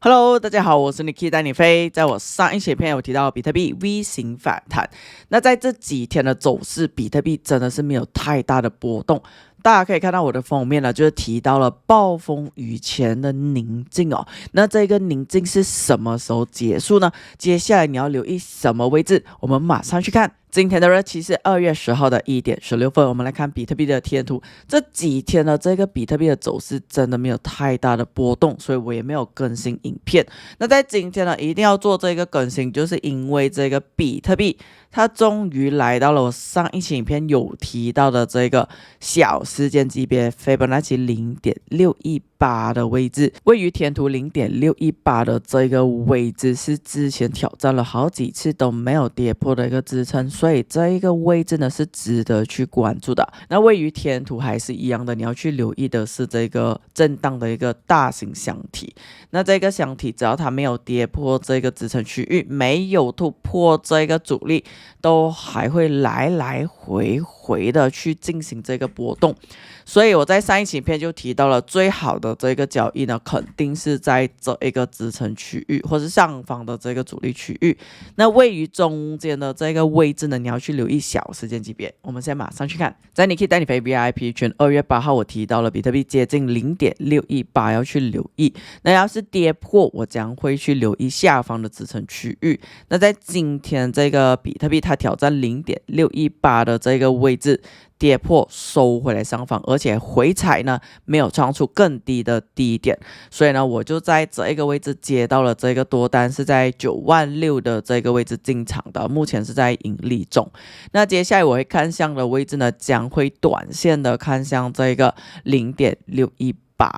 Hello，大家好，我是 Nicky 带你飞。在我上一期影片有提到比特币 V 型反弹，那在这几天的走势，比特币真的是没有太大的波动。大家可以看到我的封面呢，就是提到了暴风雨前的宁静哦。那这个宁静是什么时候结束呢？接下来你要留意什么位置？我们马上去看。今天的日期是2月10号的1点16分，我们来看比特币的天图。这几天的这个比特币的走势真的没有太大的波动，所以我也没有更新影片。那在今天呢，一定要做这个更新，就是因为这个比特币它终于来到了我上一期影片有提到的这个小时间级别斐波那契0.618的位置，位于天图0.618的这个位置是之前挑战了好几次都没有跌破的一个支撑，所以这一个位置呢是值得去关注的。那位于天图还是一样的，你要去留意的是这个震荡的一个大型箱体。那这个箱体只要它没有跌破这个支撑区域，没有突破这个阻力，都还会来来回回的去进行这个波动。所以我在上一期影片就提到了，最好的这个交易呢，肯定是在这一个支撑区域或是上方的这个阻力区域。那位于中间的这个位置呢，你要去留意小时间级别。我们现在马上去看，在你可以带你飞 VIP 圈2月8号我提到了比特币接近0.618要去留意。那要是跌破，我将会去留意下方的支撑区域。那在今天这个比特币它挑战0.618的这个位置，跌破收回来上方，而且回踩呢没有创出更低的低点，所以呢我就在这一个位置接到了这个多单，是在96000的这个位置进场的，目前是在盈利中。那接下来我会看向的位置呢，将会短线的看向这个0.618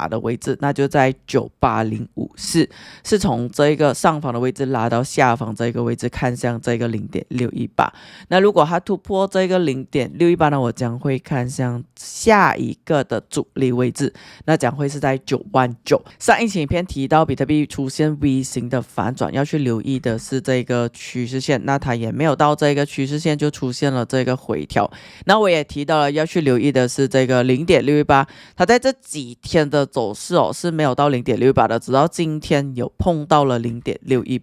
的位置，那就在98054，是从这个上方的位置拉到下方这个位置，看向这个0.618。那如果它突破这个0.618呢，我将会看向下一个的阻力位置，那将会是在99000。上一期影片提到比特币出现 V 型的反转，要去留意的是这个趋势线，那它也没有到这个趋势线就出现了这个回调。那我也提到了要去留意的是这个0.618，它在这几天的走势是没有到0.618的，直到今天有碰到了0.618。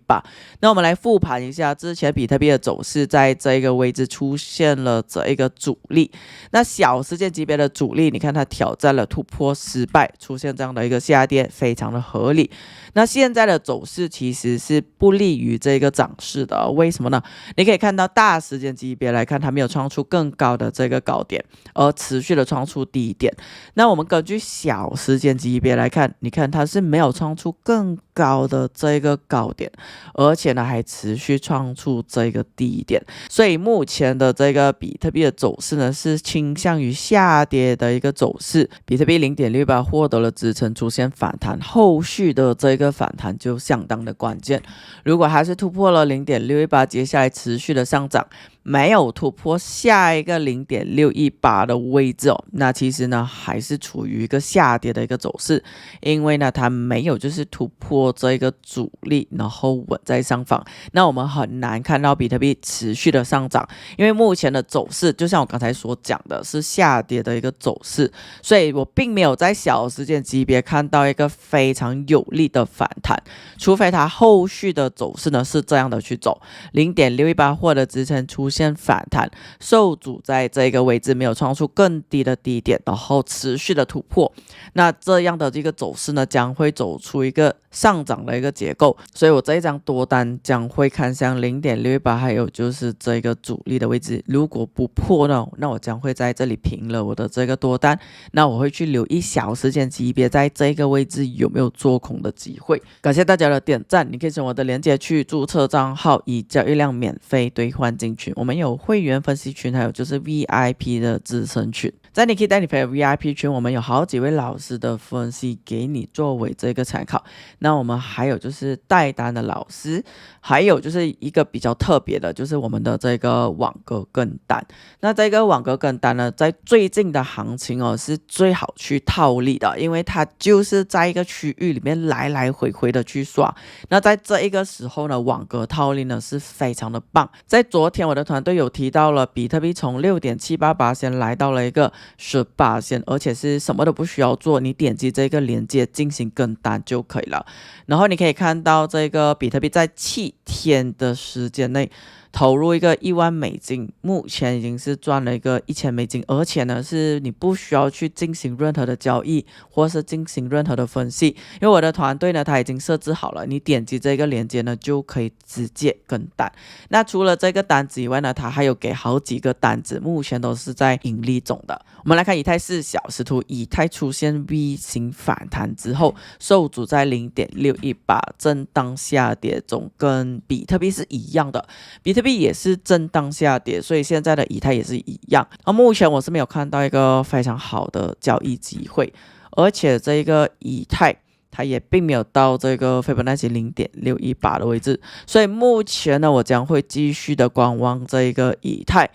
那我们来复盘一下之前比特币的走势，在这个位置出现了这一个阻力，那小时间级别的阻力，你看它挑战了突破失败，出现这样的一个下跌，非常的合理。那现在的走势其实是不利于这个涨势的，为什么呢？你可以看到大时间级别来看，它没有创出更高的这个高点，而持续的创出低点。那我们根据小时间级别来看，你看它是没有创出更高的这个高点，而且呢还持续创出这个低点，所以目前的这个比特币的走势呢是倾向于下跌的一个走势。比特币0.68获得了支撑，出现反弹，后续的这个反弹就相当的关键。如果还是突破了0.618，接下来持续的上涨，没有突破下一个0.618的位置那其实呢还是处于一个下跌的一个走势，因为呢它没有就是突破这个阻力，然后稳在上方，那我们很难看到比特币持续的上涨，因为目前的走势就像我刚才所讲的是下跌的一个走势，所以我并没有在小时间级别看到一个非常有力的反弹，除非它后续的走势呢是这样的去走，0.618获得支撑出现反弹，受阻在这个位置，没有创出更低的低点，然后持续的突破，那这样的这个走势呢将会走出一个上涨的一个结构，所以我这一张多单将会看向0.618，还有就是这个阻力的位置，如果不破呢，那我将会在这里平了我的这个多单，那我会去留意小时间级别在这个位置有没有做空的机会。感谢大家的点赞，你可以从我的链接去注册账号，以交易量免费兑换进群，我们有会员分析群，还有就是 VIP 的支撑群。在你可以带你飞的 VIP 群，我们有好几位老师的分析给你作为这个参考。那我们还有就是带单的老师，还有就是一个比较特别的，就是我们的这个网格跟单。那这个网格跟单呢，在最近的行情是最好去套利的，因为它就是在一个区域里面来来回回的去刷。那在这一个时候呢，网格套利呢是非常的棒。在昨天我的团队有提到了比特币从6.788先来到了一个18%，而且是什么都不需要做，你点击这个链接进行跟单就可以了。然后你可以看到这个比特币在7天的时间内投入一个$10,000，目前已经是赚了一个$1000，而且呢是你不需要去进行任何的交易或是进行任何的分析，因为我的团队呢它已经设置好了，你点击这个链接呢就可以直接跟单。那除了这个单子以外呢，它还有给好几个单子，目前都是在盈利中的。我们来看以太4小时图，以太出现 V 型反弹之后，受阻在0.618震荡下跌中，跟比特币是一样的，比特币也是震荡下跌，所以现在的以太也是一样。目前我是没有看到一个非常好的交易机会，而且这个以太它也并没有到这个斐波那契0.618的位置，所以目前呢，我将会继续的观望这个以太。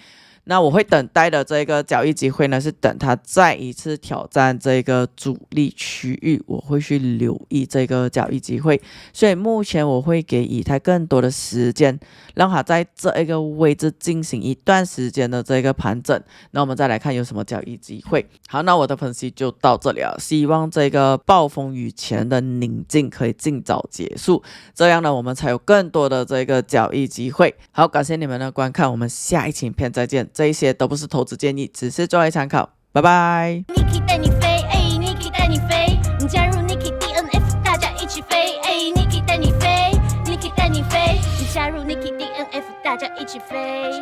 那我会等待的这个交易机会呢，是等它再一次挑战这个阻力区域，我会去留意这个交易机会。所以目前我会给以太更多的时间，让它在这一个位置进行一段时间的这个盘整。那我们再来看有什么交易机会。好，那我的分析就到这里了。希望这个暴风雨前的宁静可以尽早结束，这样呢，我们才有更多的这个交易机会。好，感谢你们的观看，我们下一期影片再见。这一些都不是投资建议，只是作为参考。拜拜。Niki 带你飞，Niki 带你飞，加入 Niki DNF， 大家一起飞，Niki 带你飞，Niki 带你飞，加入 Niki DNF， 大家一起飞。